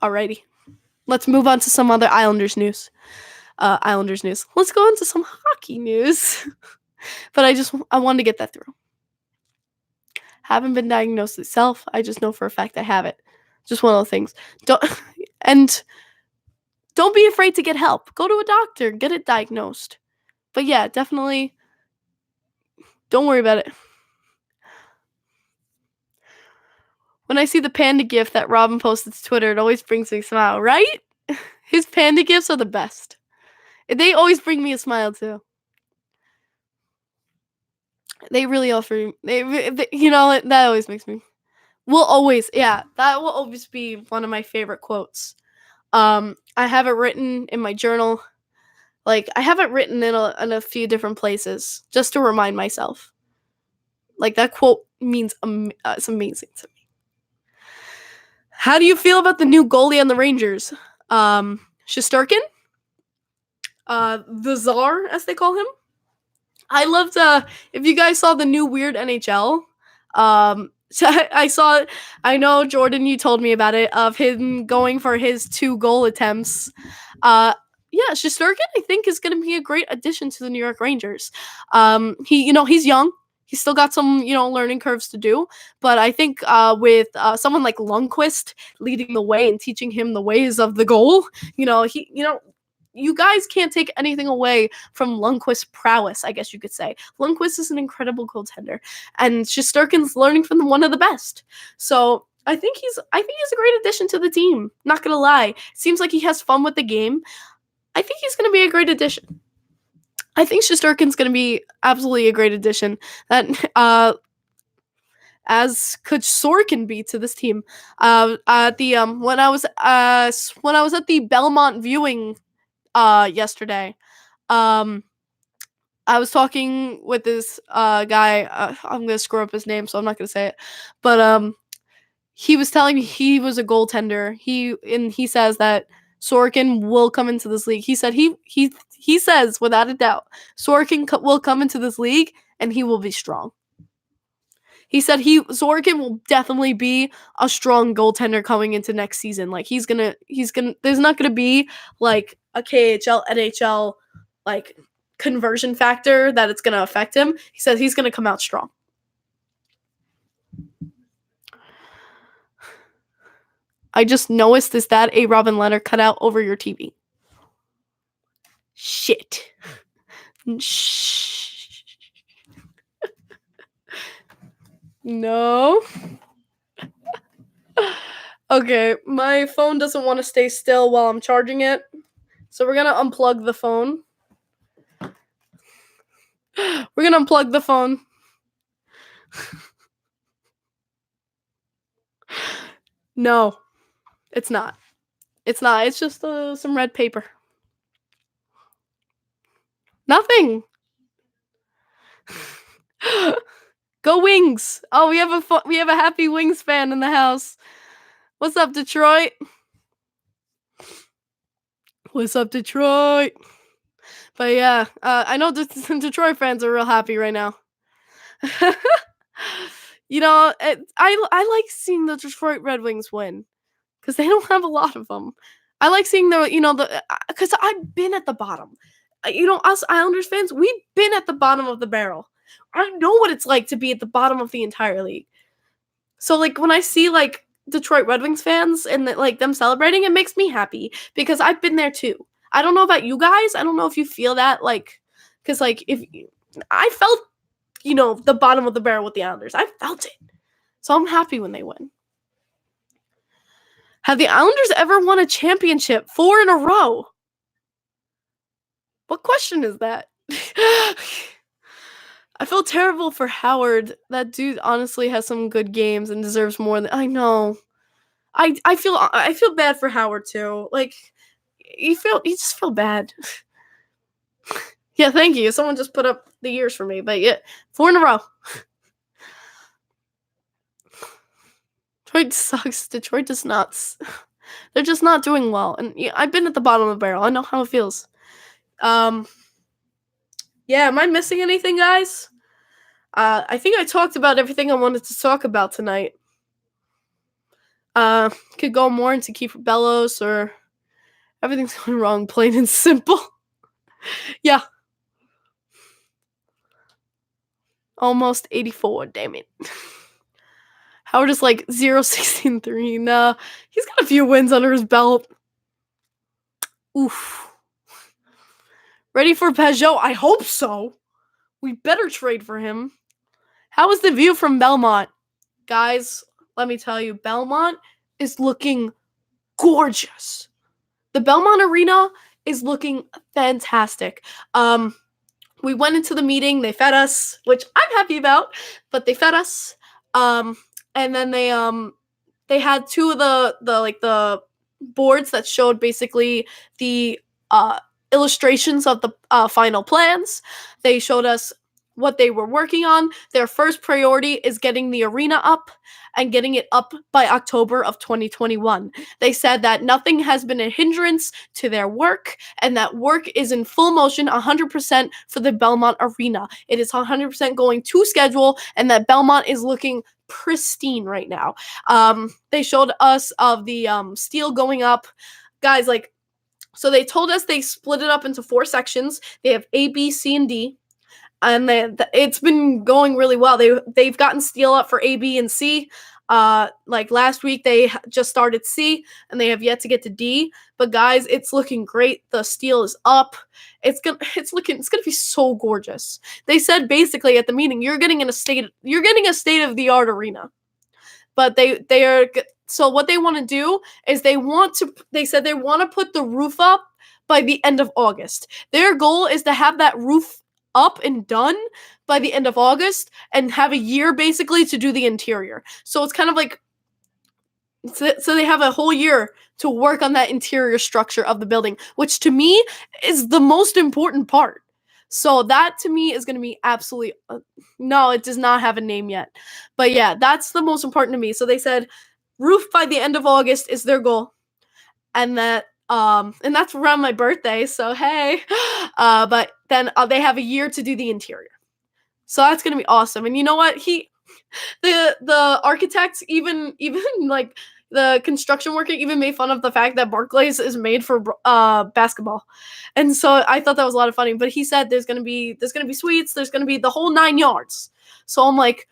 Alrighty. Let's move on to some other Islanders news. Let's go into some hockey news. But I wanted to get that through. Haven't been diagnosed myself. I just know for a fact I have it. Just one of those things. Don't be afraid to get help. Go to a doctor. Get it diagnosed. But yeah, definitely don't worry about it. When I see the panda gif that Robin posted to Twitter, it always brings me a smile, right? His panda gifs are the best. They always bring me a smile too. They really offer. You know, that always makes me. That will always be one of my favorite quotes. I have it written in my journal. Like, I have it written in a few different places just to remind myself. Like, that quote means it's amazing to me. How do you feel about the new goalie on the Rangers? Shesterkin? The Czar, as they call him. I loved, if you guys saw the new Weird NHL, so I know, Jordan, you told me about it, of him going for his 2 goal attempts. Yeah, Shesterkin, I think, is going to be a great addition to the New York Rangers. He's young. He's still got some, learning curves to do. But I think with someone like Lundqvist leading the way and teaching him the ways of the goal, you guys can't take anything away from Lundqvist's prowess, I guess you could say. Lundqvist is an incredible goaltender, and Shesterkin's learning from one of the best. So I think he's a great addition to the team. Not gonna lie, seems like he has fun with the game. I think he's gonna be a great addition. I think Shesterkin's gonna be absolutely a great addition. That as could Sorkin be to this team. At the when I was at the Belmont viewing yesterday, I was talking with this guy. I'm gonna screw up his name, so I'm not gonna say it. But he was telling me he was a goaltender. He says that Sorokin will come into this league. He said he says without a doubt Sorokin will come into this league and he will be strong. He said Sorokin will definitely be a strong goaltender coming into next season. Like he's gonna there's not gonna be like a KHL, NHL like conversion factor that it's gonna affect him. He says he's gonna come out strong. I just noticed is that a Robin Lehner cutout over your TV. Shit. Shh. No. Okay, my phone doesn't want to stay still while I'm charging it. So we're going to unplug the phone. We're going to unplug the phone. No, it's not. It's not. It's just some red paper. Nothing. Go Wings. Oh, we have a happy Wings fan in the house. What's up, Detroit? What's up, Detroit? But yeah, I know Detroit fans are real happy right now. You know, I like seeing the Detroit Red Wings win because they don't have a lot of them. I like seeing because I've been at the bottom. Us Islanders fans, we've been at the bottom of the barrel. I know what it's like to be at the bottom of the entire league. So like when I see like Detroit Red Wings fans and like them celebrating, it makes me happy because I've been there too. I don't know about you guys. I don't know if you feel that like, because like if I felt, the bottom of the barrel with the Islanders, I felt it. So I'm happy when they win. Have the Islanders ever won a championship 4 in a row? What question is that? I feel terrible for Howard. That dude honestly has some good games and deserves more than I know. I feel bad for Howard too. Like you just feel bad. Yeah, thank you. Someone just put up the years for me, but yeah, 4 in a row. Detroit sucks. Detroit does not. They're just not doing well, and yeah, I've been at the bottom of the barrel. I know how it feels. Yeah, am I missing anything, guys? I think I talked about everything I wanted to talk about tonight. Could go more into Kiefer Bellows or everything's going wrong, plain and simple. Yeah. Almost 84, damn it. Howard is like 0-16-3. Nah, he's got a few wins under his belt. Oof. Ready for Peugeot? I hope so. We better trade for him. How is the view from Belmont? Guys, let me tell you, Belmont is looking gorgeous. The Belmont Arena is looking fantastic. We went into the meeting, they fed us, which I'm happy about, but they fed us. And then they had 2 of the boards that showed basically the illustrations of the final plans. They showed us what they were working on. Their first priority is getting the arena up and getting it up by October of 2021. They said that nothing has been a hindrance to their work and that work is in full motion 100% for the Belmont Arena. It is 100% going to schedule and that Belmont is looking pristine right now. They showed us of the steel going up. Guys, so they told us they split it up into 4 sections. They have A, B, C, and D. And it's been going really well. They've gotten steel up for A, B, and C. Like last week they just started C, and they have yet to get to D. But guys, it's looking great. The steel is up. It's gonna be so gorgeous. They said basically at the meeting, you're getting a state of the art arena. But they are. So what they want to do is they said they want to put the roof up by the end of August. Their goal is to have that roof up and done by the end of August and have a year basically to do the interior. So it's kind of like, so they have a whole year to work on that interior structure of the building, which to me is the most important part. So that to me is going to be absolutely, no, it does not have a name yet. But yeah, that's the most important to me. So they said roof by the end of August is their goal. And that And that's around my birthday, so hey. But then they have a year to do the interior. So that's gonna be awesome. And you know what? The architects, even like the construction worker, even made fun of the fact that Barclays is made for basketball, and so I thought that was a lot of funny. But he said there's gonna be suites, there's gonna be the whole 9 yards. So I'm like,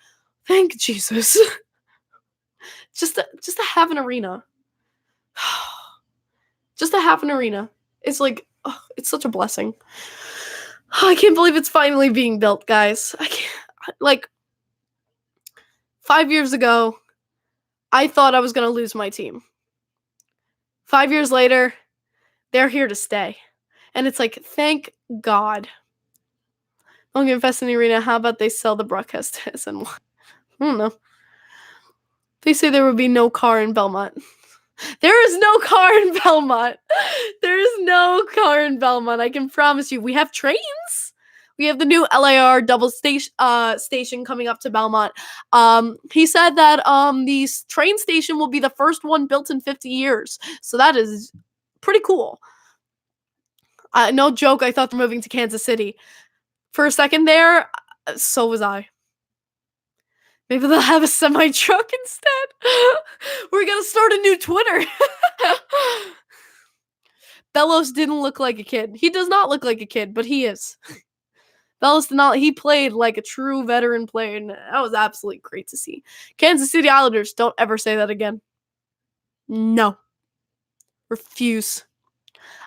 thank Jesus, just to have an arena, just to have an arena. It's like, oh, it's such a blessing. I can't believe it's finally being built, guys. I can't, like, 5 years ago, I thought I was going to lose my team. 5 years later, they're here to stay. And it's like, thank God. Don't get invest in the arena. How about they sell the broadcast and I don't know. They say there would be no car in Belmont. There is no car in Belmont. There is no car in Belmont. I can promise you. We have trains. We have the new LAR double station coming up to Belmont. He said that the train station will be the first one built in 50 years. So that is pretty cool. No joke, I thought they're moving to Kansas City. For a second there, so was I. Maybe they'll have a semi-truck instead. We're going to start a new Twitter. Bellows didn't look like a kid. He does not look like a kid, but he is. Bellows did not. He played like a true veteran player, and that was absolutely great to see. Kansas City Islanders, don't ever say that again. No. Refuse.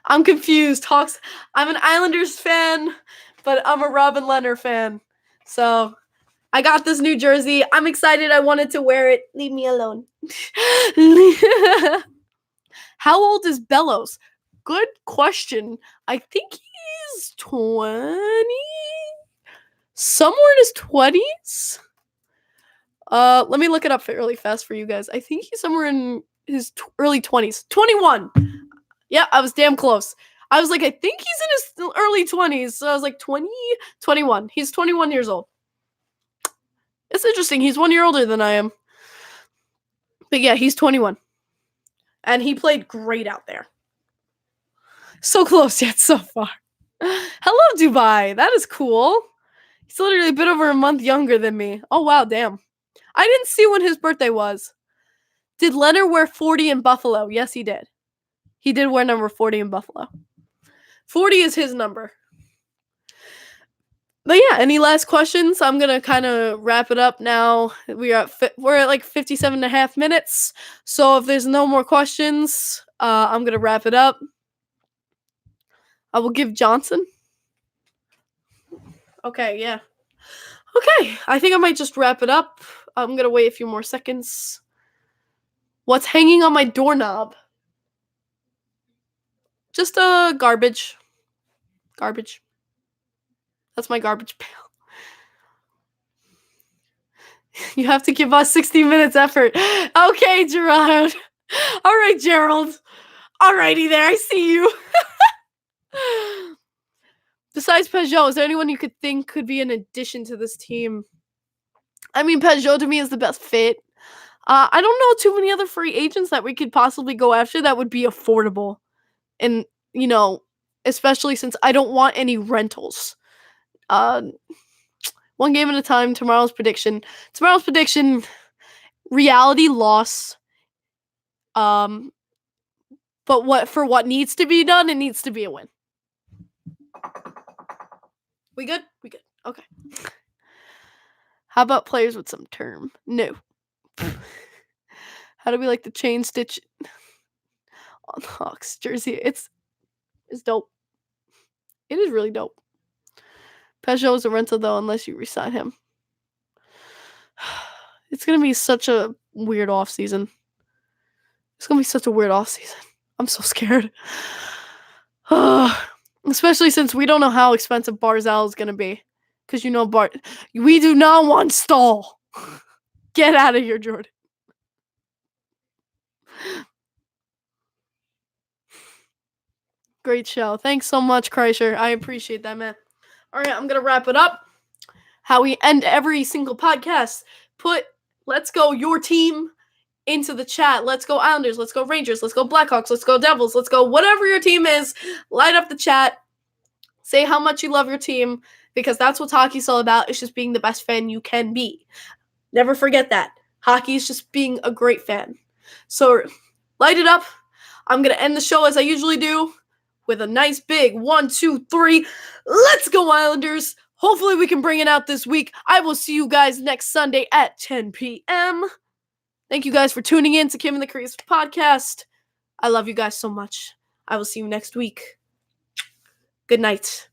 I'm confused. Hawks. I'm an Islanders fan, but I'm a Robin Lehner fan. So I got this new jersey. I'm excited. I wanted to wear it. Leave me alone. How old is Bellows? Good question. I think he's 20. Somewhere in his 20s. Let me look it up really fast for you guys. I think he's somewhere in his early 20s. 21. Yeah, I was damn close. I was like, I think he's in his early 20s. So I was like 20, 21. He's 21 years old. It's interesting. He's 1 year older than I am. But yeah, he's 21. And he played great out there. So close yet so far. Hello, Dubai. That is cool. He's literally a bit over a month younger than me. Oh, wow, damn. I didn't see when his birthday was. Did Lehner wear 40 in Buffalo? Yes, he did. He did wear number 40 in Buffalo. 40 is his number. But yeah, any last questions? I'm going to kind of wrap it up now. We're at like 57 and a half minutes. So if there's no more questions, I'm going to wrap it up. I will give Johnson. Okay, yeah. Okay, I think I might just wrap it up. I'm going to wait a few more seconds. What's hanging on my doorknob? Just garbage. Garbage. That's my garbage pail. You have to give us 60 minutes effort. Okay, Gerard. All right, Gerald. Alrighty there, I see you. Besides Peugeot, is there anyone you could think could be an addition to this team? I mean, Peugeot to me is the best fit. I don't know too many other free agents that we could possibly go after that would be affordable. And, you know, especially since I don't want any rentals. One game at a time, tomorrow's prediction. Tomorrow's prediction, reality loss. But what needs to be done, it needs to be a win. We good? We good. Okay. How about players with some term? No. How do we like the chain stitch on the Hawks jersey? It's dope. It is really dope. Peugeot is a rental though, unless you resign him. It's gonna be such a weird offseason. It's gonna be such a weird offseason. I'm so scared. Especially since we don't know how expensive Barzal is gonna be. Because you know we do not want Stahl. Get out of here, Jordan. Great show. Thanks so much, Kreischer. I appreciate that, man. All right, I'm going to wrap it up. How we end every single podcast. Let's go, your team into the chat. Let's go Islanders. Let's go Rangers. Let's go Blackhawks. Let's go Devils. Let's go whatever your team is. Light up the chat. Say how much you love your team, because that's what hockey's all about. It's just being the best fan you can be. Never forget that. Hockey is just being a great fan. So light it up. I'm going to end the show as I usually do with a nice big 1, 2, 3. Let's go Islanders. Hopefully we can bring it out this week. I will see you guys next Sunday at 10 p.m. Thank you guys for tuning in to Kim and the Crease podcast. I love you guys so much. I will see you next week. Good night.